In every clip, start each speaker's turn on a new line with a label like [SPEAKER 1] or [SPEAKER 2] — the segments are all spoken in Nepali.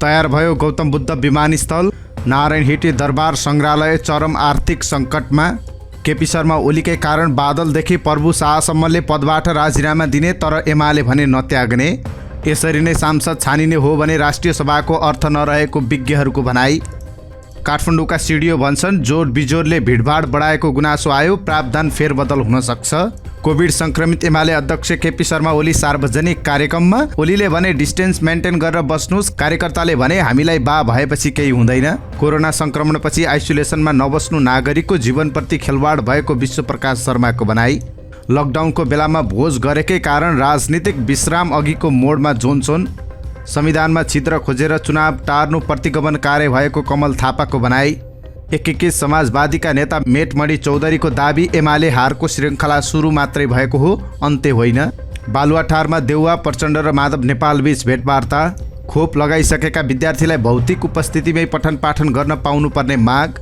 [SPEAKER 1] तयार भयो गौतम बुद्ध विमानस्थल। नारायणहिटी दरबार सङ्ग्रहालय चरम आर्थिक सङ्कटमा। केपी शर्मा ओलीकै कारण बादलदेखि प्रभु शाहसम्मले पदबाट राजीनामा दिने, तर एमाले भने नत्याग्ने। यसरी नै सांसद छानिने हो भने राष्ट्रिय सभाको अर्थ नरहेको विज्ञहरूको भनाई। काठमाडौँका सिडिओ भन्छन् जोड बिजोडले भिडभाड बढाएको गुनासो आयो, प्रावधान फेरबदल हुन सक्छ। कोभिड संक्रमित एमाले अध्यक्ष केपी शर्मा ओली सार्वजनिक कार्यक्रममा। ओलीले भने डिस्टेन्स मेन्टेन गरेर बस्नुहोस्, कार्यकर्ताले भने हामीलाई बा भएपछि केही हुँदैन। कोरोना संक्रमणपछि आइसोलेसनमा नबस्नु नागरिकको जीवनप्रति खेलवाड भएको विश्वप्रकाश शर्माको भनाई। लकडाउनको बेलामा भोज गरेकै कारण राजनीतिक विश्राम अघिको मोडमा जोनसोन। संविधानमा छिद्र खोजेर चुनाव टार्नु प्रतिगमनकारी भएको कमल थापाको भनाई। एकीकृत समाजवादीका नेता मेटमणि चौधरीको दाबी एमाले हारको श्रृङ्खला सुरु मात्रै भएको हो, अन्त्य होइन। बालुवाटारमा देउवा प्रचण्ड र माधव नेपालबीच भेटवार्ता। खोप लगाइसकेका विद्यार्थीलाई भौतिक उपस्थितिमै पठन पाठन गर्न पाउनुपर्ने माग।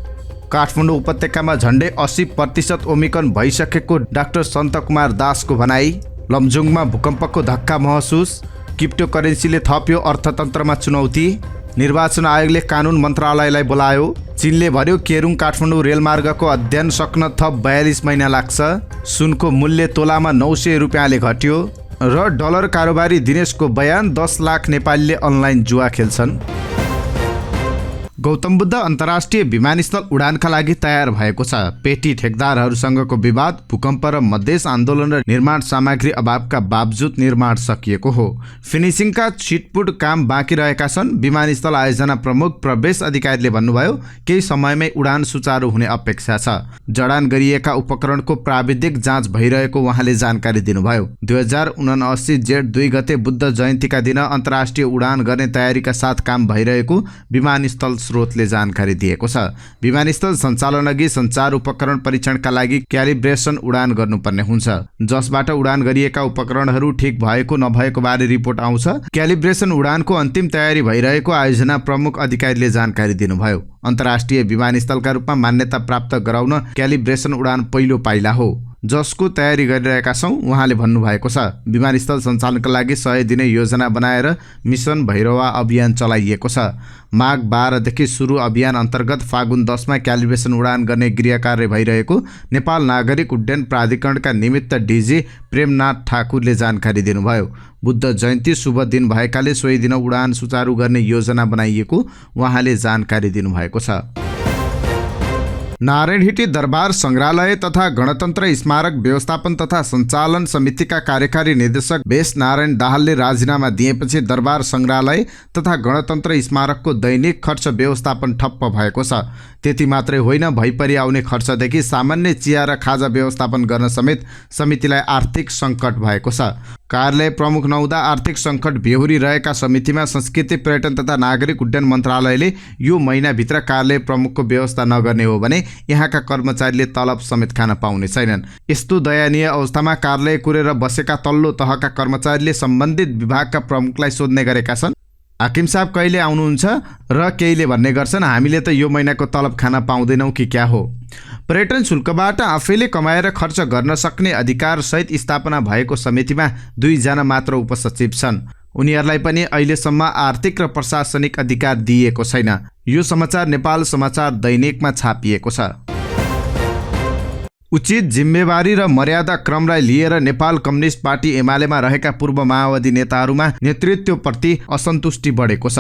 [SPEAKER 1] काठमाडौँ उपत्यकामा झन्डै 80% ओमिक्रन भइसकेको डाक्टर सन्तकुमार दासको भनाई। लमजुङमा भूकम्पको धक्का महसुस। क्रिप्टो करेन्सीले थप्यो अर्थतन्त्रमा चुनौती। निर्वाचन आयोगले कानुन मन्त्रालयलाई बोलायो। चीनले भन्यो केरुङ काठमाडौँ रेलमार्गको अध्ययन सक्न थप 42 महिना लाग्छ। सुनको मूल्य तोलामा 900 रुपियाँले घट्यो। र डलर कारोबारी दिनेशको बयान, 10 लाख नेपालीले अनलाइन जुवा खेल्छन्। गौतम बुद्ध अन्तर्राष्ट्रिय विमानस्थल उडानका लागि तयार भएको छ। पेटी ठेकदारहरूसँगको विवाद, भूकम्प र मधेस आन्दोलन र निर्माण सामग्री अभावका बावजुद निर्माण सकिएको हो। फिनिसिङका छिटपुट काम बाँकी रहेका छन्। विमानस्थल आयोजना प्रमुख प्रवेश अधिकारीले भन्नुभयो केही समयमै उडान सुचारू हुने अपेक्षा छ। जडान गरिएका उपकरणको प्राविधिक जाँच भइरहेको उहाँले जानकारी दिनुभयो। 2079 जेठ 2 गते बुद्ध जयन्तीका दिन अन्तर्राष्ट्रिय उडान गर्ने तयारीका साथ काम भइरहेको विमानस्थल स्रोतले जानकारी दिएको छ। विमानस्थल सञ्चालन अघि सञ्चार उपकरण परीक्षणका लागि क्यालिब्रेसन उडान गर्नुपर्ने हुन्छ, जसबाट उडान गरिएका उपकरणहरू ठिक भएको नभएको बारे रिपोर्ट आउँछ। क्यालिब्रेसन उडानको अन्तिम तयारी भइरहेको आयोजना प्रमुख अधिकारीले जानकारी दिनुभयो। अन्तर्राष्ट्रिय विमानस्थलका रूपमा मान्यता प्राप्त गराउन क्यालिब्रेसन उडान पहिलो पाइला हो, जसको तयारी गरिरहेका छौँ उहाँले भन्नुभएको छ। विमानस्थल सञ्चालनका लागि 100 दिने योजना बनाएर मिसन भैरवा अभियान चलाइएको छ। माघ 12 देखि सुरु अभियान अन्तर्गत फागुन 10 मा क्यालिब्रेसन उडान गर्ने गृहकार्य भइरहेको नेपाल नागरिक उड्डयन प्राधिकरणका निमित्त डिजी प्रेमनाथ ठाकुरले जानकारी दिनुभयो। बुद्ध जयन्ती शुभ दिन भएकाले सोही दिन उडान सुचारू गर्ने योजना बनाइएको उहाँले जानकारी दिनुभएको छ। नारायणहिटी दरबार सङ्ग्रहालय तथा गणतन्त्र स्मारक व्यवस्थापन तथा सञ्चालन समितिका कार्यकारी निर्देशक भेष नारायण दाहालले राजीनामा दिएपछि दरबार सङ्ग्रहालय तथा गणतन्त्र स्मारकको दैनिक खर्च व्यवस्थापन ठप्प भएको छ। त्यति मात्रै होइन, भइपरि आउने खर्चदेखि सामान्य चिया र खाजा व्यवस्थापन गर्न समेत समितिलाई आर्थिक सङ्कट भएको छ। कार्यालय प्रमुख नहुँदा आर्थिक सङ्कट बेहोरी रहेका समितिमा संस्कृति पर्यटन तथा नागरिक उड्डयन मन्त्रालयले यो महिनाभित्र कार्यालय प्रमुखको व्यवस्था नगर्ने हो भने यहाँका कर्मचारीले तलब समेत खान पाउने छैनन्। यस्तो दयनीय अवस्थामा कार्यालय कुरेर बसेका तल्लो तहका कर्मचारीले सम्बन्धित विभागका प्रमुखलाई सोध्ने गरेका छन्, हाकिम साहब कहिले आउनुहुन्छ, र केहीले भन्ने गर्छन् हामीले त यो महिनाको तलब खान पाउँदैनौँ कि क्या हो। पर्यटन शुल्कबाट आफैले कमाएर खर्च गर्न सक्ने अधिकार सहित स्थापना भएको समितिमा 2 जना मात्र उपसचिव छन्। उनीहरूलाई पनि अहिलेसम्म आर्थिक र प्रशासनिक अधिकार दिइएको छैन। यो समाचार नेपाल समाचार दैनिकमा छापिएको छ। उचित जिम्मेवारी र मर्यादा क्रमलाई लिएर नेपाल कम्युनिस्ट पार्टी एमालेमा रहेका पूर्व माओवादी नेताहरूमा नेतृत्वप्रति असन्तुष्टि बढेको छ।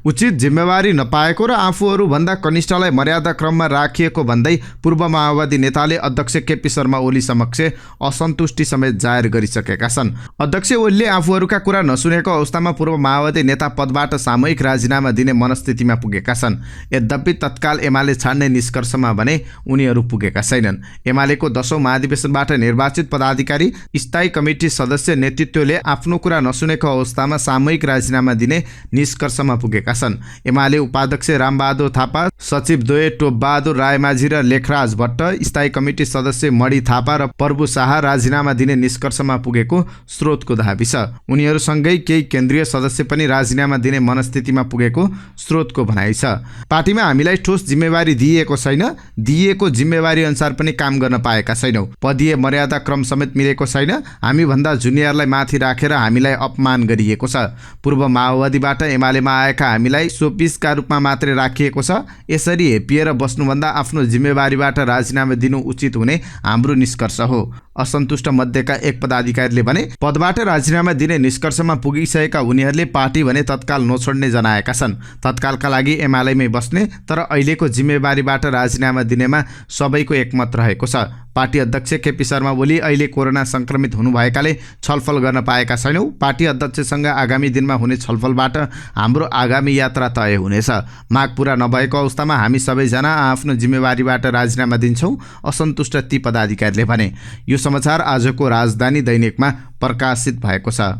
[SPEAKER 1] उचित जिम्मेवारी नपाएको र आफूहरूभन्दा कनिष्ठलाई मर्यादा क्रममा राखिएको भन्दै पूर्व माओवादी नेताले अध्यक्ष केपी शर्मा ओली समक्ष असन्तुष्टि समेत जाहेर गरिसकेका छन्। अध्यक्ष ओलीले आफूहरूका कुरा नसुनेको अवस्थामा पूर्व माओवादी नेता पदबाट सामूहिक राजीनामा दिने मनस्थितिमा पुगेका छन्। यद्यपि तत्काल एमाले छाड्ने निष्कर्षमा भने उनीहरू पुगेका छैनन्। एमाले को 10औं महाधिवेशनबाट निर्वाचित पदाधिकारी स्थायी कमिटी सदस्य नेतृत्वले आफ्नो कुरा नसुनेको अवस्थामा सामूहिक राजीनामा दिने निष्कर्षमा पुगेका छन्। एमाले उपाध्यक्ष रामबहादुर थापा, सचिव द्वय टोपबहादुर रायमाझी र लेखराज भट्ट, स्थायी कमिटी सदस्य मणि थापा र प्रभु शाह राजीनामा दिने निष्कर्षमा पुगेको स्रोतको दाबी छ। उनीहरूसँगै केही केन्द्रीय सदस्य पनि राजीनामा दिने मनस्थितिमा पुगेको स्रोतको भनाइ छ। पार्टीमा हामीलाई ठोस जिम्मेवारी दिइएको छैन, दिइएको जिम्मेवारी अनुसार पनि काम गर्न पाएका छैनौँ। पदीय मर्यादा क्रम समेत मिलेको छैन। हामीभन्दा जुनियरलाई माथि राखेर हामीलाई अपमान गरिएको छ। पूर्व माओवादीबाट एमालेमा आएका हामीलाई सोपिसका रूपमा मात्रै राखिएको छ। यसरी हेपिएर बस्नुभन्दा आफ्नो जिम्मेवारीबाट राजीनामा दिनु उचित हुने हाम्रो निष्कर्ष हो। असन्तुष्ट मध्येका एक पदाधिकारीले भने पदबाट राजीनामा दिने निष्कर्षमा पुगिसकेका उनीहरूले पार्टी भने तत्काल नछोड्ने जनाएका छन्। तत्कालका लागि एमालेमै बस्ने तर अहिलेको जिम्मेवारीबाट राजीनामा दिनेमा सबैको एकमत रहेको छ। पार्टी अध्यक्ष केपी शर्मा ओली अहिले कोरोना संक्रमित हुनुभएकाले छलफल गर्न पाएका छैनौँ। पार्टी अध्यक्षसँग आगामी दिनमा हुने छलफलबाट हाम्रो आगामी यात्रा तय हुनेछ। माग पूरा नभएको अवस्थामा हामी सबैजना आफ्नो जिम्मेवारीबाट राजीनामा दिन्छौँ, असन्तुष्ट ती पदाधिकारीले भने। यो समाचार आजको राजधानी दैनिकमा प्रकाशित भएको छ।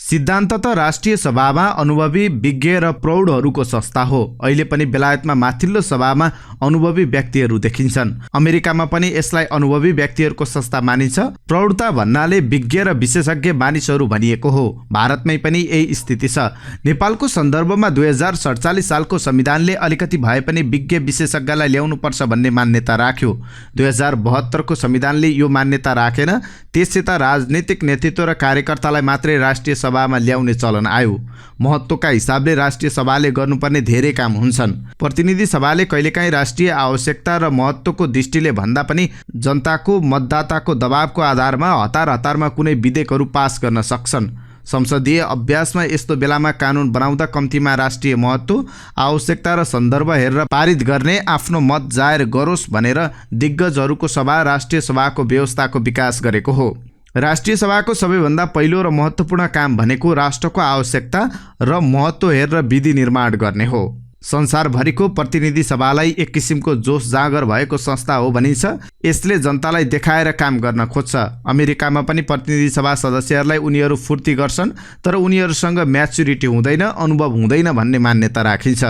[SPEAKER 1] सिद्धान्त राष्ट्रिय सभामा अनुभवी विज्ञ र प्रौढहरूको संस्था हो। अहिले पनि बेलायतमा माथिल्लो सभामा अनुभवी व्यक्तिहरू देखिन्छन्। अमेरिकामा पनि यसलाई अनुभवी व्यक्तिहरूको संस्था मानिन्छ। प्रौढता भन्नाले विज्ञ र विशेषज्ञ मानिसहरू भनिएको हो। भारतमै पनि यही स्थिति छ। नेपालको सन्दर्भमा 2047 सालको संविधानले अलिकति भए पनि विज्ञ विशेषज्ञलाई ल्याउनुपर्छ भन्ने मान्यता राख्यो। 2072 को संविधानले यो मान्यता राखेन। त्यससित राजनीतिक नेतृत्व र कार्यकर्तालाई मात्रै राष्ट्रिय सभामा ल्याउने चलन आयो। महत्त्वका हिसाबले राष्ट्रिय सभाले गर्नुपर्ने धेरै काम हुन्छन्। प्रतिनिधि सभाले कहिलेकाहीँ राष्ट्रिय आवश्यकता र महत्त्वको दृष्टिले भन्दा पनि जनताको मतदाताको दबावको आधारमा हतारमा कुनै विधेयकहरू पास गर्न सक्छन्। संसदीय अभ्यासमा यस्तो बेलामा कानुन बनाउँदा कम्तीमा राष्ट्रिय महत्त्व, आवश्यकता र सन्दर्भ हेरेर पारित गर्ने आफ्नो मत जाहेर गरोस् भनेर दिग्गजहरूको सभा राष्ट्रिय सभाको व्यवस्थाको विकास गरेको हो। राष्ट्रिय सभाको सबैभन्दा पहिलो र महत्त्वपूर्ण काम भनेको राष्ट्रको आवश्यकता र महत्त्व हेरेर विधि निर्माण गर्ने हो। संसारभरिको प्रतिनिधि सभालाई एक किसिमको जोस जाँगर भएको संस्था हो भनिन्छ। यसले जनतालाई देखाएर काम गर्न खोज्छ। अमेरिकामा पनि प्रतिनिधि सभा सदस्यहरूलाई उनीहरू फुर्ती गर्छन् तर उनीहरूसँग म्याच्युरिटी हुँदैन, अनुभव हुँदैन भन्ने मान्यता राखिन्छ।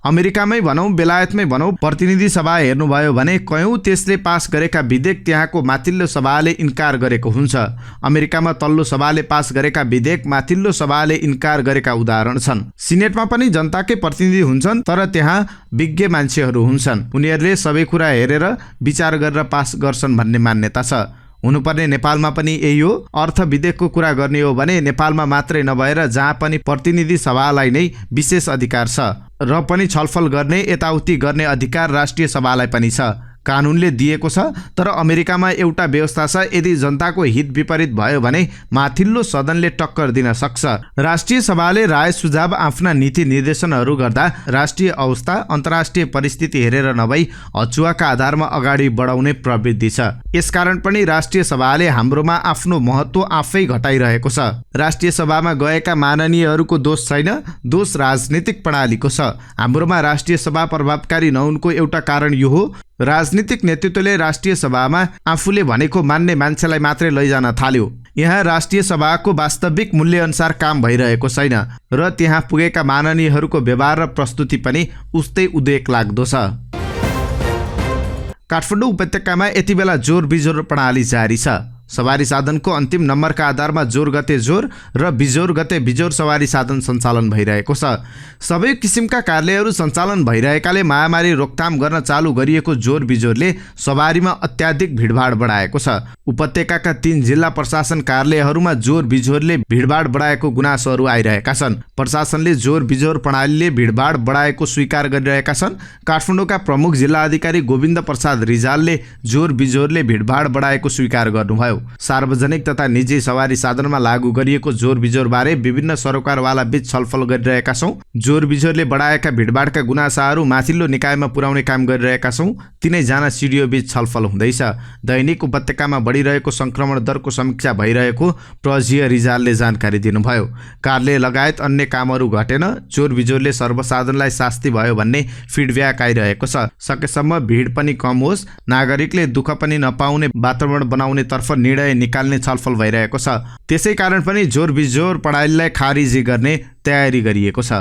[SPEAKER 1] अमेरिकामै भनौँ बेलायतमै भनौँ प्रतिनिधि सभा हेर्नुभयो भने कयौँ त्यसले पास गरेका विधेयक त्यहाँको माथिल्लो सभाले इन्कार गरेको हुन्छ। अमेरिकामा तल्लो सभाले पास गरेका विधेयक माथिल्लो सभाले इन्कार गरेका उदाहरण छन्। सिनेटमा पनि जनताकै प्रतिनिधि हुन्छन् तर त्यहाँ विज्ञ मान्छेहरू हुन्छन्। उनीहरूले सबै कुरा हेरेर विचार गरेर पास गर्छन् भन्ने मान्यता छ। हुनुपर्ने नेपालमा पनि यही हो। अर्थ विधेयकको कुरा गर्ने हो भने नेपालमा मात्रै नभएर जहाँ पनि प्रतिनिधि सभालाई नै विशेष अधिकार छ र पनि छलफल गर्ने यताउति गर्ने अधिकार राष्ट्रिय सभालाई पनि छ। कानुनले दिएको छ। तर अमेरिकामा एउटा व्यवस्था छ, यदि जनताको हित विपरीत भयो भने माथिल्लो सदनले टक्कर दिन सक्छ। राष्ट्रिय सभाले राय सुझाव आफ्ना नीति निर्देशनहरू गर्दा राष्ट्रिय अवस्था अन्तर्राष्ट्रिय परिस्थिति हेरेर नभई अचुवाका आधारमा अगाडि बढाउने प्रवृत्ति छ। यसकारण पनि राष्ट्रिय सभाले हाम्रोमा आफ्नो महत्त्व आफै घटाइरहेको छ। राष्ट्रिय सभामा गएका माननीयहरूको दोष छैन, दोष राजनीतिक प्रणालीको छ। हाम्रोमा राष्ट्रिय सभा प्रभावकारी नहुनुको एउटा कारण यो हो, राजनीतिक नेतृत्वले राष्ट्रिय सभामा आफूले भनेको मान्ने मान्छेलाई मात्रै लैजान थाल्यो। यहाँ राष्ट्रिय सभाको वास्तविक मूल्यअनुसार काम भइरहेको छैन र त्यहाँ पुगेका माननीयहरूको व्यवहार र प्रस्तुति पनि उस्तै उद्वेग लाग्दो छ। काठमाडौँ उपत्यकामा यति बेला जोर बिजोर प्रणाली जारी छ। सवारी साधनको अन्तिम नम्बरका आधारमा जोर गते जोर र बिजोर गते बिजोर सवारी साधन सञ्चालन भइरहेको छ। सबै किसिमका कार्यालयहरू सञ्चालन भइरहेकाले महामारी रोकथाम गर्न चालु गरिएको जोर बिजोरले सवारीमा अत्याधिक भिडभाड बढाएको छ। उपत्यकाका 3 जिल्ला प्रशासन कार्यालयहरूमा जोर बिजोरले भिडभाड बढाएको गुनासोहरू आइरहेका छन्। प्रशासनले जोर बिजोर प्रणालीले भिडभाड बढाएको स्वीकार गरिरहेका छन्। काठमाडौँका प्रमुख जिल्ला अधिकारी गोविन्द प्रसाद रिजालले जोर बिजोरले भिडभाड बढाएको स्वीकार गर्नुभयो। सार्वजनिक तथा निजी सवारी साधनमा लागू गरिएको जोर बिजोर बारे विभिन्न सरोकारवाला बीच छलफल गरिरहेका छौँ। जोर बिजोरले बढाएका भिडभाडका गुनासाहरू माथिल्लो निकायमा पुर्याउने काम गरिरहेका छौँ। तीनै जना सिडिओ बीच छलफल हुँदैछ। दैनिक उपत्यकामा बढिरहेको संक्रमण दरको समीक्षा भइरहेको प्रजीय रिजालले जानकारी दिनुभयो। कार्यालय लगायत अन्य कामहरू घटेन। जोर बिजोरले सर्वसाधारणलाई शास्ति भयो भन्ने फिडब्याक आइरहेको छ। सकेसम्म भिड पनि कम होस्, नागरिकले दुःख पनि नपाउने वातावरण बनाउने तर्फ निर्णय निकाल्ने छलफल भइरहेको छ। त्यसै कारण पनि जोर बिजोर प्रणालीलाई खारिज गर्ने तयारी गरिएको छ।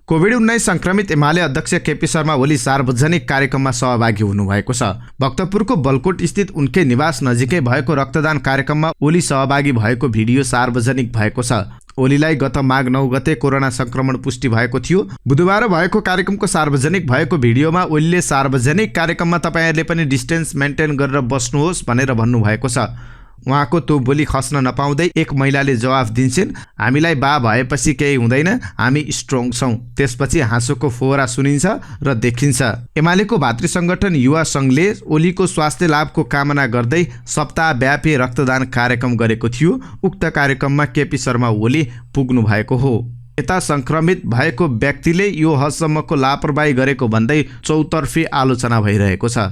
[SPEAKER 1] कोभिड-19 संक्रमित एमाले अध्यक्ष केपी शर्मा ओली सार्वजनिक कार्यक्रममा सहभागी हुनुभएको छ। भक्तपुरको बलकोट स्थित उनकै निवास नजिकै भएको रक्तदान कार्यक्रममा ओली सहभागी भएको भिडियो सार्वजनिक भएको छ। ओलीलाई गत माघ 9 गते कोरोना संक्रमण पुष्टि भएको थियो। बुधबार भएको कार्यक्रमको सार्वजनिक भएको भिडियोमा ओलीले सार्वजनिक कार्यक्रममा तपाईहरुले पनि डिस्टेन्स मेन्टेन गरेर बस्नुहोस् भनेर भन्नुभएको छ। उहाँको त्यो बोली खस्न नपाउँदै एक महिलाले जवाफ दिन्छन्, हामीलाई बा भएपछि केही हुँदैन, हामी स्ट्रङ छौं। त्यसपछि हाँसोको फोहरा सुनिन्छ र देखिन्छ। एमालेको भातृ संगठन युवा संघले ओलीको स्वास्थ्य लाभको कामना गर्दै सप्ताहव्यापी रक्तदान कार्यक्रम गरेको थियो। उक्त कार्यक्रममा केपी शर्मा ओली पुग्नु भएको हो। यता संक्रमित भएको व्यक्तिले यो हदसम्मको लापरवाही गरेको भन्दै चौतर्फी आलोचना भइरहेको छ।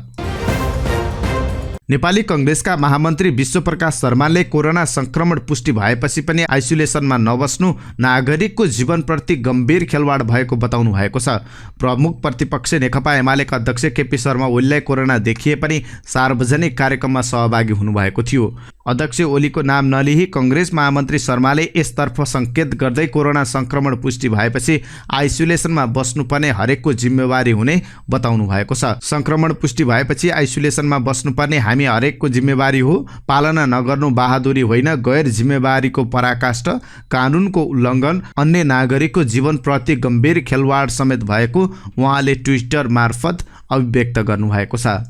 [SPEAKER 1] नेपाली कांग्रेसका महामन्त्री विश्वप्रकाश शर्माले कोरोना संक्रमण पुष्टि भएपछि पनि आइसोलेसनमा नबस्नु नागरिकको जीवनप्रति गम्भीर खेलवाड भएको बताउनु भएको छ। प्रमुख प्रतिपक्ष नेकपा एमालेका अध्यक्ष केपी शर्मा ओलीलाई कोरोना देखिए पनि सार्वजनिक कार्यक्रममा सहभागी हुनुभएको थियो। अध्यक्ष ओलीको नाम नलिई कांग्रेस महामन्त्री शर्माले यसतर्फ संकेत गर्दै कोरोना संक्रमण पुष्टि भएपछि आइसोलेसनमा बस्नुपर्ने हरेकको जिम्मेवारी हुने बताउनु भएको छ। संक्रमण पुष्टि भएपछि आइसोलेसनमा बस्नुपर्ने हामी हरेकको जिम्मेवारी हो। पालना नगर्नु बहादुरी होइन, गैर जिम्मेवारीको पराकाष्ठ, कानुनको उल्लङ्घन, अन्य नागरिकको जीवनप्रति गम्भीर खेलवाड समेत भएको उहाँले ट्विटर मार्फत अभिव्यक्त गर्नुभएको छ।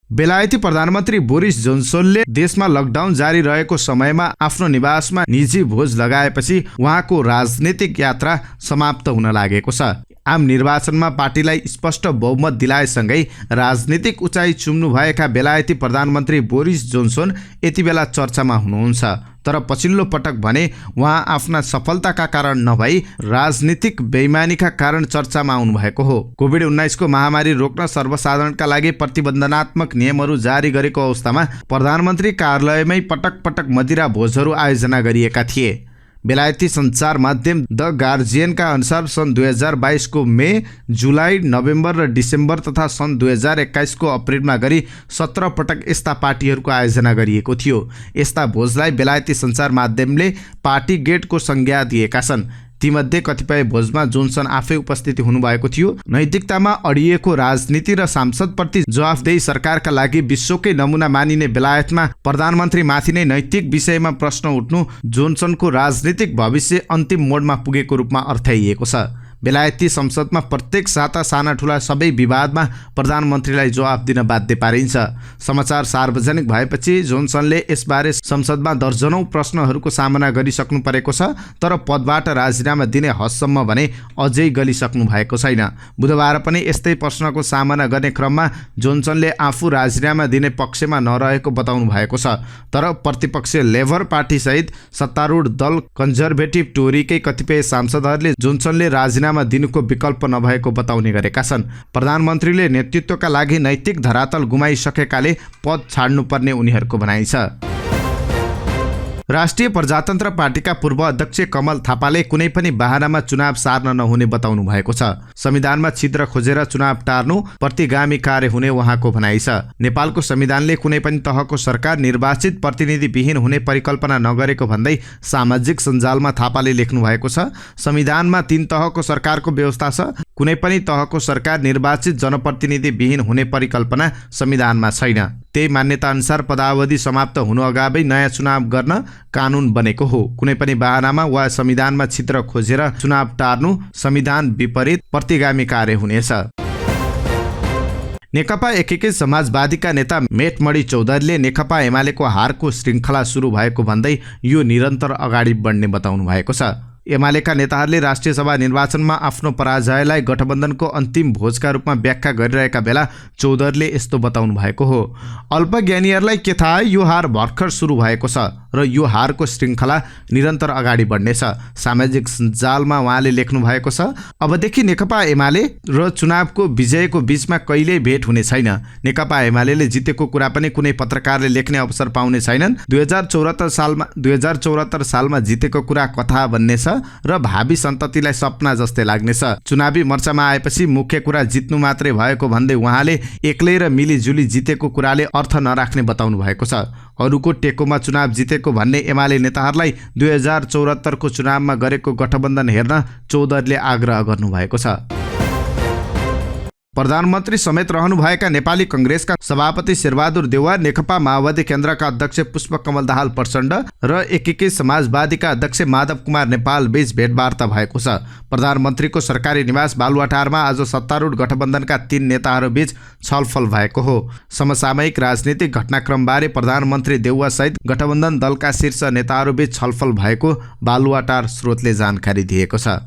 [SPEAKER 1] बेलायती प्रधानमन्त्री बोरिस जोन्सनले देशमा लकडाउन जारी रहेको समयमा आफ्नो निवासमा निजी भोज लगाएपछि उहाँको राजनीतिक यात्रा समाप्त हुन लागेको छ। आम निर्वाचनमा पार्टीलाई स्पष्ट बहुमत दिलाएसँगै राजनीतिक उचाइ चुम्नुभएका बेलायती प्रधानमन्त्री बोरिस जोन्सन यति बेला चर्चामा हुनुहुन्छ। तर पछिल्लो पटक भने उहाँ आफ्ना सफलताका कारण नभई राजनीतिक बेइमानीका कारण चर्चामा आउनुभएको हो। कोभिड-19 को महामारी रोक्न सर्वसाधारणका लागि प्रतिबन्धनात्मक नियमहरू जारी गरेको अवस्थामा प्रधानमन्त्री कार्यालयमै पटक पटक मदिरा भोजहरू आयोजना गरिएका थिए। बेलायती सञ्चार माध्यम द गार्जियनका अनुसार सन् 2022 को मे, जुलाई, नोभेम्बर र डिसेम्बर तथा सन् 2021 को अप्रिलमा गरी 17 पटक यस्ता पार्टीहरूको आयोजना गरिएको थियो। यस्ता भोजलाई बेलायती सञ्चार माध्यमले पार्टी गेटको संज्ञा दिएका छन्। तीमध्ये कतिपय भोजमा जोन्सन आफै उपस्थित हुनुभएको थियो। नैतिकतामा अडिएको राजनीति र सांसदप्रति जवाफदेही सरकारका लागि विश्वकै नमुना मानिने बेलायतमा प्रधानमन्त्रीमाथि नै नैतिक विषयमा प्रश्न उठ्नु जोन्सनको राजनीतिक भविष्य अन्तिम मोडमा पुगेको रूपमा अर्थाइएको छ। बेलायती संसदमा प्रत्येक साता साना ठुला सबै विवादमा प्रधानमन्त्रीलाई जवाफ दिन बाध्य पारिन्छ। समाचार सार्वजनिक भएपछि जोन्सनले यसबारे संसदमा दर्जनौं प्रश्नहरूको सामना गरिसक्नु परेको छ, तर पदबाट राजीनामा दिने हदसम्म भने अझै गलिसक्नु भएको छैन। बुधबार पनि यस्तै प्रश्नको सामना गर्ने क्रममा जोन्सनले आफू राजीनामा दिने पक्षमा नरहेको बताउनु भएको छ। तर प्रतिपक्ष लेबर पार्टी सहित सत्तारूढ दल कन्जर्भेटिभ टोरीकै कतिपय सांसदहरूले जोन्सनले राजीनामा दिनुको विकल्प नभएको बताउने गरेका छन्। प्रधानमन्त्रीले नेतृत्वका लागि नैतिक धरातल गुमाइसकेकाले पद छाड्नुपर्ने उनीहरूको भनाइ छ। राष्ट्रिय प्रजातन्त्र पार्टीका पूर्व अध्यक्ष कमल थापाले कुनै पनि बहानामा चुनाव सार्न नहुने बताउनु भएको छ। संविधानमा छिद्र खोजेर चुनाव टार्नु प्रतिगामी कार्य हुने उहाँको भनाइ छ। नेपालको संविधानले कुनै पनि तहको सरकार निर्वाचित प्रतिनिधि विहीन हुने परिकल्पना नगरेको भन्दै सामाजिक सञ्जालमा थापाले लेख्नु भएको छ। संविधानमा 3 तहको सरकारको व्यवस्था छ। कुनै पनि तहको सरकार निर्वाचित जनप्रतिनिधि विहीन हुने परिकल्पना संविधानमा छैन। त्यही मान्यता अनुसार पदावधि समाप्त हुनु अगावै नयाँ चुनाव गर्न कानुन बनेको हो। कुनै पनि बहानामा वा संविधानमा छिद्र खोजेर चुनाव टार्नु संविधान विपरीत प्रतिगामी कार्य हुनेछ। नेकपा एकीकृत समाजवादीका नेता मेटमणि चौधरीले नेकपा एमालेको हारको श्रृङ्खला सुरु भएको भन्दै यो निरन्तर अगाडि बढ्ने बताउनु भएको छ। एमालेका नेताहरूले राष्ट्रिय सभा निर्वाचनमा आफ्नो पराजयलाई गठबन्धनको अन्तिम भोजका रूपमा व्याख्या गरिरहेका बेला चौधरीले यस्तो बताउनु भएको हो। अल्पज्ञानीहरूलाई के थाहा, यो हार भर्खर सुरु भएको छ र यो हारको श्रृङ्खला निरन्तर अगाडि बढ्नेछ। सामाजिक सञ्जालमा उहाँले लेख्नु भएको छ, अबदेखि नेकपा एमाले र चुनावको विजयको बीचमा कहिल्यै भेट हुने छैन। नेकपा एमालेले जितेको कुरा पनि कुनै पत्रकारले लेख्ने अवसर पाउने छैनन्। 2074 सालमा जितेको कुरा कथा भन्ने छ। र भावी सन्ततिलाई सपना जस्तै लाग्नेछ। चुनावी मोर्चामा आएपछि मुख्य कुरा जित्नु मात्रै भएको भन्दै उहाँले एक्लै र मिलिजुली जितेको कुराले अर्थ नराख्ने बताउनु भएको छ। अरूको टेकोमा चुनाव जितेको भन्ने एमाले नेताहरूलाई 2074 को चुनावमा गरेको गठबन्धन हेर्न चौधरीले आग्रह गर्नुभएको छ। प्रधानमन्त्री समेत रहनुभएका नेपाली कांग्रेसका सभापति शेरबहादुर देउवा, नेकपा माओवादी केन्द्रका अध्यक्ष पुष्पकमल दाहाल प्रचण्ड र एकीकृत समाजवादीका अध्यक्ष माधव कुमार नेपाल बीच भेटवार्ता भएको छ। प्रधानमन्त्रीको सरकारी निवास बालुवाटारमा आज सत्तारूढ गठबन्धनका 3 नेताहरूबीच छलफल भएको हो। समसामयिक राजनीतिक घटनाक्रमबारे प्रधानमन्त्री देउवा सहित गठबन्धन दलका शीर्ष नेताहरूबीच छलफल भएको बालुवाटार स्रोतले जानकारी दिएको छ।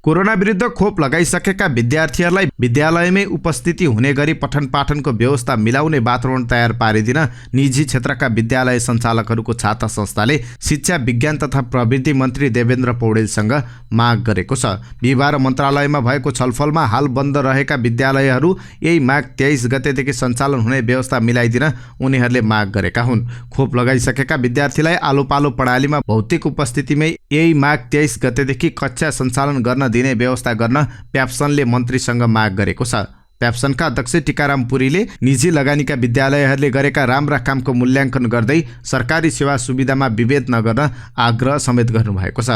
[SPEAKER 1] कोरोना विरुद्ध खोप लगाइसकेका विद्यार्थीहरूलाई विद्यालयमै उपस्थिति हुने गरी पठन पाठनको व्यवस्था मिलाउने वातावरण तयार पारिदिन निजी क्षेत्रका विद्यालय सञ्चालकहरूको छाता संस्थाले शिक्षा विज्ञान तथा प्रविधि मन्त्री देवेन्द्र पौडेलसँग माग गरेको छ। बिहिबार मन्त्रालयमा भएको छलफलमा हाल बन्द रहेका विद्यालयहरू यही माघ 23 गतेदेखि सञ्चालन हुने व्यवस्था मिलाइदिन उनीहरूले माग गरेका हुन्। खोप लगाइसकेका विद्यार्थीलाई आलो पालो प्रणालीमा भौतिक उपस्थितिमै यही माघ 23 गतेदेखि कक्षा सञ्चालन गर्न दिने व्यवस्था गर्न प्याप्सनले मन्त्रीसँग माग गरेको छ। प्याप्सनका अध्यक्ष टीकाराम पुरीले निजी लगानीका विद्यालयहरूले गरेका राम्रा कामको मूल्याङ्कन गर्दै सरकारी सेवा सुविधामा विभेद नगर्न आग्रह समेत गर्नुभएको छ।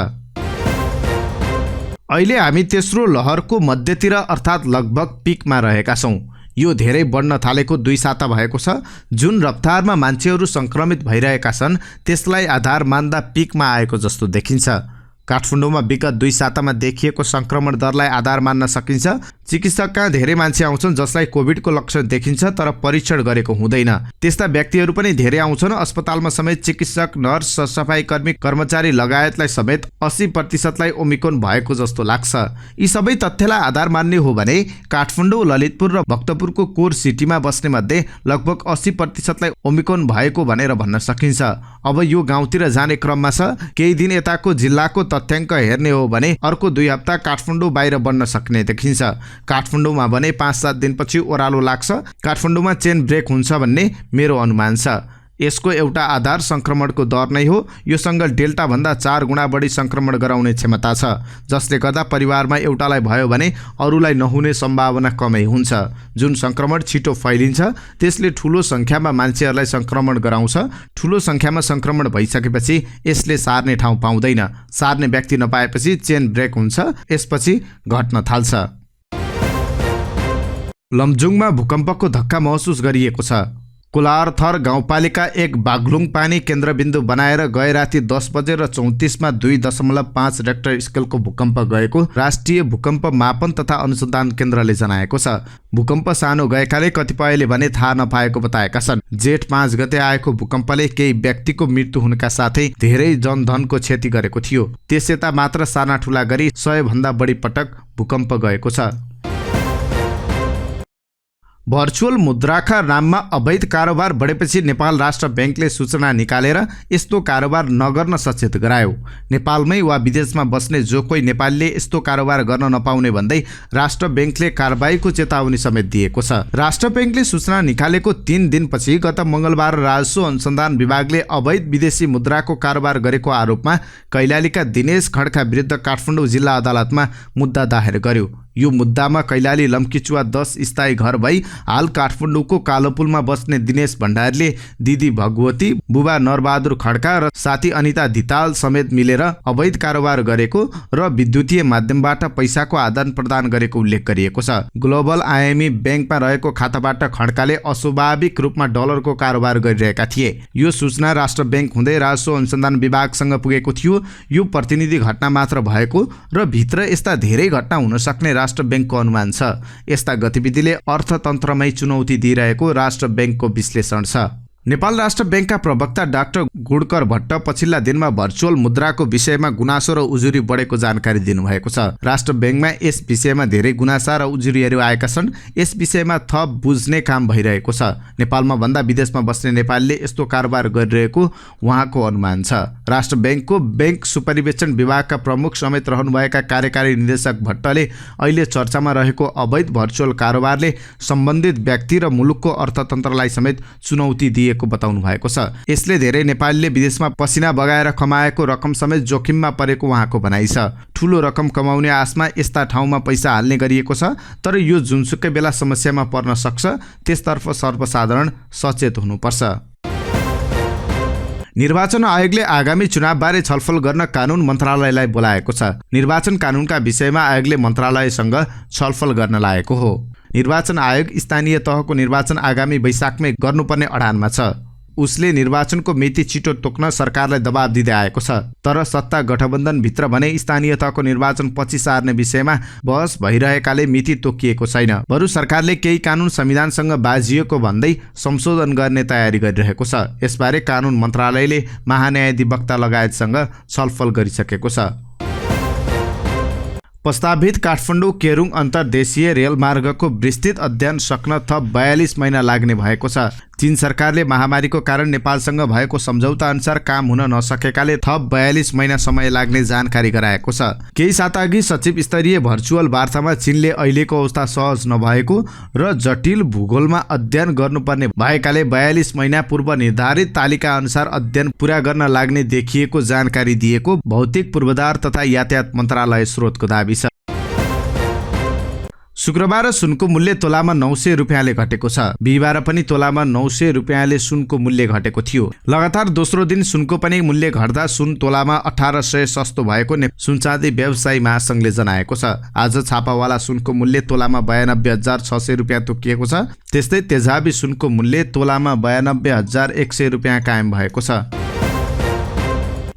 [SPEAKER 1] अहिले हामी तेस्रो लहरको मध्यतिर अर्थात् लगभग पिकमा रहेका छौँ। यो धेरै बढ्न थालेको 2 साता भएको छ। जुन रफ्तारमा मान्छेहरू सङ्क्रमित भइरहेका छन् त्यसलाई आधार मान्दा पिकमा आएको जस्तो देखिन्छ। काठमाडौँमा विगत 2 सातामा देखिएको सङ्क्रमण दरलाई आधार मान्न सकिन्छ। चिकित्सकका धेरै मान्छे आउँछन् जसलाई कोभिडको लक्षण देखिन्छ तर परीक्षण गरेको हुँदैन। त्यस्ता व्यक्तिहरू पनि धेरै आउँछन्। अस्पतालमा समेत चिकित्सक, नर्स, सफाई कर्मी, कर्मचारी लगायतलाई समेत 80% ओमिक्रोन भएको जस्तो लाग्छ। यी सबै तथ्यलाई आधार मान्ने हो भने काठमाडौँ, ललितपुर र भक्तपुरको कोर सिटीमा बस्ने मध्ये लगभग 80% ओमिक्रोन भएको भनेर भन्न सकिन्छ। अब यो गाउँतिर जाने क्रममा छ। केही दिन यताको जिल्लाको तथ्याङ्क हेर्ने हो भने अर्को 2 हप्ता काठमाडौँ बाहिर बढ्न सक्ने देखिन्छ। काठमाडौँमा भने 5-7 दिनपछि ओह्रालो लाग्छ। काठमाडौँमा चेन ब्रेक हुन्छ भन्ने मेरो अनुमान छ। यसको एउटा आधार सङ्क्रमणको दर नै हो। योसँग डेल्टा भन्दा 4 गुणा बढी सङ्क्रमण गराउने क्षमता छ, जसले गर्दा परिवारमा एउटालाई भयो भने अरूलाई नहुने सम्भावना कमै हुन्छ। जुन सङ्क्रमण छिटो फैलिन्छ त्यसले ठुलो सङ्ख्यामा मान्छेहरूलाई सङ्क्रमण गराउँछ। ठुलो सङ्ख्यामा सङ्क्रमण भइसकेपछि यसले सार्ने ठाउँ पाउँदैन। सार्ने व्यक्ति नपाएपछि चेन ब्रेक हुन्छ, यसपछि घट्न थाल्छ। लमजुङमा भूकम्पको धक्का महसुस गरिएको छ। कोलारथर गाउँपालिका 1 बागलुङ पानी केन्द्रबिन्दु बनाएर गए राति 10:34 मा 2.5 रेक्टर स्केलको भूकम्प गएको राष्ट्रिय भूकम्प मापन तथा अनुसन्धान केन्द्रले जनाएको छ। भूकम्प सानो गएकाले कतिपयले भने थाहा नपाएको बताएका छन्। जेठ 5 गते आएको भूकम्पले केही व्यक्तिको मृत्यु हुनका साथै धेरै जनधनको क्षति गरेको थियो। त्यसयता मात्र साना ठुला गरी 100 भन्दा बढी पटक भूकम्प गएको छ। भर्चुअल मुद्राका नाममा अवैध कारोबार बढेपछि नेपाल राष्ट्र ब्याङ्कले सूचना निकालेर यस्तो कारोबार नगर्न सचेत गरायो। नेपालमै वा विदेशमा बस्ने जो कोही नेपालीले यस्तो कारोबार गर्न नपाउने भन्दै राष्ट्र ब्याङ्कले कारबाहीको चेतावनी समेत दिएको छ। राष्ट्र ब्याङ्कले सूचना निकालेको 3 दिनपछि गत मङ्गलबार राजस्व अनुसन्धान विभागले अवैध विदेशी मुद्राको कारोबार गरेको आरोपमा कैलालीका दिनेश खड्का विरुद्ध काठमाडौँ जिल्ला अदालतमा मुद्दा दायर गर्यो। यो मुद्दामा कैलाली लम्कीचुवा 10 स्थायी घर भई हाल काठमाडौँको कालोपुलमा बस्ने दिनेश भण्डारीले दिदी भगवती, बुबा नरबहादुर खड्का र साथी अनिता धिताल समेत मिलेर अवैध कारोबार गरेको र विद्युतीय माध्यमबाट पैसाको आदान प्रदान गरेको उल्लेख गरिएको छ। ग्लोबल आइएमई ब्याङ्कमा रहेको खाताबाट खड्काले अस्वाभाविक रूपमा डलरको कारोबार गरिरहेका थिए। यो सूचना राष्ट्र ब्याङ्क हुँदै राजस्व अनुसन्धान विभागसँग पुगेको थियो। यो प्रतिनिधि घटना मात्र भएको र भित्र यस्ता धेरै घटना हुन सक्ने राष्ट्र ब्याङ्कको अनुमान छ। यस्ता गतिविधिले अर्थतन्त्रमै चुनौती दिइरहेको राष्ट्र ब्याङ्कको विश्लेषण छ। नेपाल राष्ट्र ब्याङ्कका प्रवक्ता डाक्टर गुडकर भट्ट पछिल्ला दिनमा भर्चुअल मुद्राको विषयमा गुनासो र उजुरी बढेको जानकारी दिनुभएको छ। राष्ट्र ब्याङ्कमा यस विषयमा धेरै गुनासा र उजुरीहरू आएका छन्। यस विषयमा थप बुझ्ने काम भइरहेको छ। नेपालमा भन्दा विदेशमा बस्ने नेपालीले यस्तो कारोबार गरिरहेको उहाँको अनुमान छ। राष्ट्र ब्याङ्कको ब्याङ्क सुपरिवेक्षण विभागका प्रमुख समेत रहनुभएका कार्यकारी निर्देशक भट्टले अहिले चर्चामा रहेको अवैध भर्चुअल कारोबारले सम्बन्धित व्यक्ति र मुलुकको अर्थतन्त्रलाई समेत चुनौती दिए दिएको बताउनु भएको छ। यसले धेरै नेपालीले विदेशमा पसिना बगाएर कमाएको रकम समेत जोखिममा परेको उहाँको भनाइ छ। ठूलो रकम कमाउने आशमा यस्ता ठाउँमा पैसा हाल्ने गरिएको छ, तर यो जुनसुकै बेला समस्यामा पर्न सक्छ, त्यसतर्फ सर्वसाधारण सचेत हुनुपर्छ। निर्वाचन आयोगले आगामी चुनावबारे छलफल गर्न कानुन मन्त्रालयलाई बोलाएको छ। निर्वाचन कानुनका विषयमा आयोगले मन्त्रालयसँग छलफल गर्न लागेको हो। निर्वाचन आयोग स्थानीय तहको निर्वाचन आगामी वैशाखमै गर्नुपर्ने अडानमा छ। उसले निर्वाचनको मिति छिटो तोक्न सरकारलाई दबाब दिँदै आएको छ, तर सत्ता गठबन्धनभित्र भने स्थानीय तहको निर्वाचन पछि सार्ने विषयमा बहस भइरहेकाले मिति तोकिएको छैन। बरु सरकारले केही कानुन संविधानसँग बाजिएको भन्दै संशोधन गर्ने तयारी गरिरहेको छ। यसबारे कानुन मन्त्रालयले महान्यायाधिवक्ता लगायतसँग छलफल गरिसकेको छ। प्रस्तावित काठमाडौँ केरुङ अन्तर्देशीय रेलमार्गको विस्तृत अध्ययन सक्न थप 42 महिना लाग्ने भएको छ। चीन सरकारले महामारीको कारण नेपालसँग भएको सम्झौता अनुसार काम हुन नसकेकाले थप 42 महिना समय लाग्ने जानकारी गराएको छ। केही साताअघि सचिव स्तरीय भर्चुअल वार्तामा चीनले अहिलेको अवस्था सहज नभएको र जटिल भूगोलमा अध्ययन गर्नुपर्ने भएकाले 42 महिना पूर्व निर्धारित तालिका अनुसार अध्ययन पूरा गर्न लाग्ने देखिएको जानकारी दिएको भौतिक पूर्वाधार तथा यातायात मन्त्रालय स्रोतको दाबी छ। शुक्रबार सुनको मूल्य तोलामा 900 रुपियाँले घटेको छ। बिहिबार पनि तोलामा 900 रुपियाँले सुनको मूल्य घटेको थियो। लगातार दोस्रो दिन सुनको पनि मूल्य घट्दा सुन तोलामा 1800 सस्तो भएको सुनचाँदी व्यवसायी महासंघले जनाएको छ। आज छापावाला सुनको मूल्य तोलामा 92,600 रुपियाँ तोकिएको छ। त्यस्तै तेजाबी सुनको मूल्य तोलामा 92,100 रुपियाँ कायम भएको छ।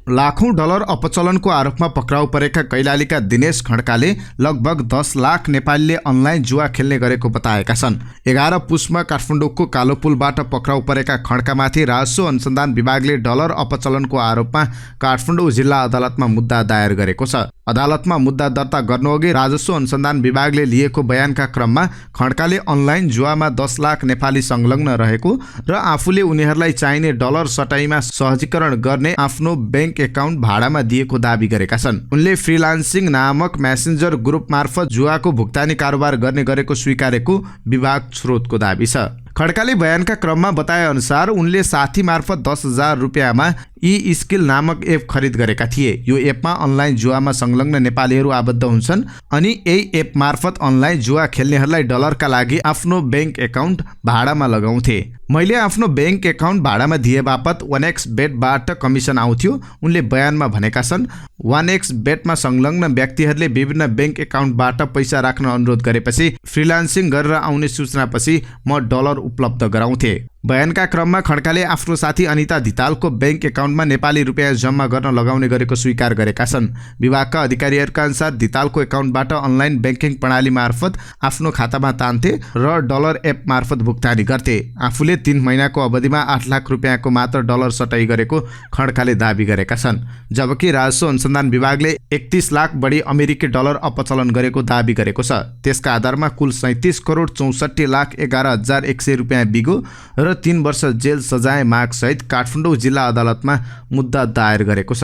[SPEAKER 1] लाखौं डलर अपचलनको आरोपमा पक्राउ परेका कैलालीका दिनेश खड्काले लगभग 10 लाख नेपालीले अनलाइन जुवा खेल्ने गरेको बताएका छन्। 11 पुसमा काठमाडौँको कालो पुलबाट पक्राउ परेका खड्कामाथि राजस्व अनुसन्धान विभागले डलर अपचलनको आरोपमा काठमाडौँ जिल्ला अदालतमा मुद्दा दायर गरेको छ। अदालतमा मुद्दा दर्ता गर्नुअघि राजस्व अनुसन्धान विभागले लिएको बयानका क्रममा खड्काले अनलाइन जुवामा 10 लाख नेपाली संलग्न रहेको र आफूले उनीहरूलाई चाहिने डलर सटाइमा सहजीकरण गर्ने आफ्नो बैंक एकाउन्ट भाडामा दिएको दाबी गरेका छन्। उनले फ्रीलान्सिङ नामक मेसेन्जर ग्रुप मार्फत जुवाको भुक्तानी कारोबार गर्ने गरेको स्वीकारेको विभाग स्रोतको दाबी छ। खड्काले बयानका क्रममा बताए अनुसार उनले साथी मार्फत 10,000 रुपियाँमा ई स्किल नामक एप खरिद गरेका थिए। यो एपमा अनलाइन जुवामा संलग्न नेपालीहरू आबद्ध हुन्छन् अनि यही एप मार्फत अनलाइन जुवा खेल्नेहरूलाई डलरका लागि आफ्नो बैंक एकाउन्ट भाडामा लगाउँथे। मैले आफ्नो बैंक एकाउन्ट भाडामा दिए बापत 1xbet कमिसन आउँथ्यो, उनले बयानमा भनेका छन्। 1xbetमा संलग्न व्यक्तिहरूले विभिन्न बैंक एकाउन्टबाट पैसा राख्न अनुरोध गरेपछि फ्रीलान्सिङ गरेर आउने सूचनापछि म डलर उपलब्ध गराउँथे। बयानका क्रममा खड्काले आफ्नो साथी अनिता धितालको बैंक एकाउन्टमा नेपाली रुपियाँ जम्मा गर्न लगाउने गरेको स्वीकार गरेका छन्। विभागका अधिकारीहरूका अनुसार धितालको एकाउन्टबाट अनलाइन ब्याङ्किङ प्रणाली मार्फत आफ्नो खातामा तान्थे र डलर एप मार्फत भुक्तानी गर्थे। आफूले 3 महिनाको अवधिमा 8 लाख रुपियाँको मात्र डलर सटाई गरेको खड्काले दाबी गरेका छन्। जबकि राजस्व अनुसन्धान विभागले 31 लाख बढी अमेरिकी डलर अपचलन गरेको दाबी गरेको छ। त्यसका आधारमा कुल 37,64,11,100 रुपियाँ बिगो र 3 वर्ष जेल सजाय माग सहित काठमाडौँ जिल्ला अदालतमा मुद्दा दायर गरेको छ।